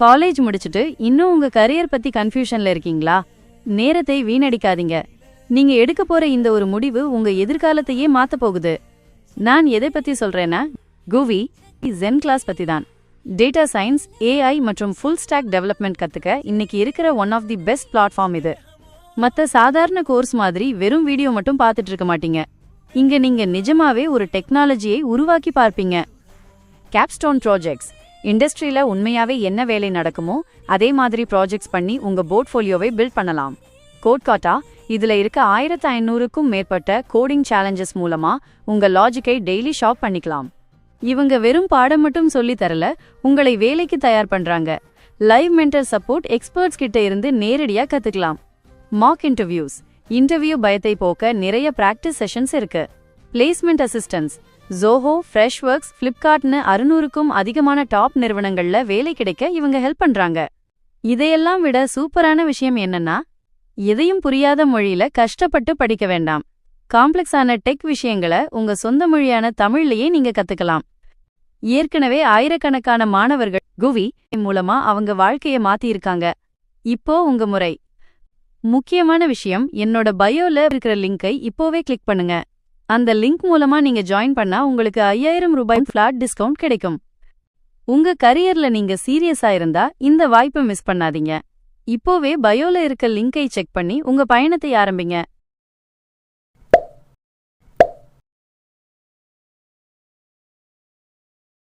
College முடிச்சிட்டு இன்னும் உங்க கரியர் பத்தி கன்ஃபியூஷன்ல இருக்கீங்களா? நேரத்தை வீணடிக்காதீங்க. நீங்க எடுக்க போற இந்த ஒரு முடிவு உங்க எதிர்காலத்தையே மாத்த போகுது. நான் எதை பத்தி சொல்றேன்னா, கூவி ஜென் கிளாஸ் பத்தி தான். டேட்டா சயின்ஸ், ஏஐ மற்றும் ஃபுல் ஸ்டாக் டெவலப்மெண்ட் கத்துக்க இன்னைக்கு இருக்கிற one of the best platform இது. மற்ற சாதாரண கோர்ஸ் மாதிரி வெறும் வீடியோ மட்டும் பார்த்துட்டு இருக்க மாட்டீங்க. இங்க நீங்க நிஜமாவே ஒரு டெக்னாலஜியை உருவாக்கி பார்ப்பீங்க. Capstone projects. இண்டஸ்ட்ரியில உண்மையாவே என்ன வேலை நடக்குமோ அதே மாதிரி ப்ராஜெக்ட்ஸ் பண்ணி உங்க போர்ட்ஃபோலியோவை பில்ட் பண்ணலாம். கோட்காட்டா இதுல இருக்க 1500க்கும் மேற்பட்ட கோடிங் சேலஞ்சஸ் மூலமா உங்க லாஜிக்கை டெய்லி ஷாப் பண்ணிக்கலாம். இவங்க வெறும் பாடம் மட்டும் சொல்லி தரல, உங்களை வேலைக்கு தயார் பண்றாங்க. லைவ் மென்டர் சப்போர்ட் எக்ஸ்பர்ட்ஸ் கிட்ட இருந்து நேரடியா கத்துக்கலாம். Mach interviews. இன்டர்வியூ பயத்தை போக்க நிறைய பிராக்டிஸ் செஷன்ஸ் இருக்கு. Placement assistance. ஜோஹோ, ஃப்ரெஷ்வொர்க்ஸ், ஃப்ளிப்கார்ட்னு 600க்கும் அதிகமான டாப் நிறுவனங்கள்ல வேலை கிடைக்க இவங்க ஹெல்ப் பண்றாங்க. இதையெல்லாம் விட சூப்பரான விஷயம் என்னன்னா, எதையும் புரியாத மொழியில கஷ்டப்பட்டு படிக்க வேண்டாம். காம்ப்ளெக்ஸான டெக் விஷயங்களை உங்க சொந்த மொழியான தமிழ்லயே நீங்க கத்துக்கலாம். ஏற்கனவே ஆயிரக்கணக்கான மாணவர்கள் கூவி மூலமா அவங்க வாழ்க்கைய மாத்தியிருக்காங்க. இப்போ உங்க முறை. முக்கியமான விஷயம், என்னோட பயோல இருக்கிற லிங்கை இப்போவே கிளிக் பண்ணுங்க. அந்த லிங்க் மூலமா நீங்க ஜாயின் பண்ணா உங்களுக்கு 5000 ரூபாய் ஃபிளாட் டிஸ்கவுண்ட் கிடைக்கும். உங்க கரியர்ல நீங்க சீரியஸா இருந்தா இந்த வாய்ப்பை மிஸ் பண்ணாதீங்க. இப்போவே பயோல இருக்க லிங்கை செக் பண்ணி உங்க பயணத்தை ஆரம்பிங்க.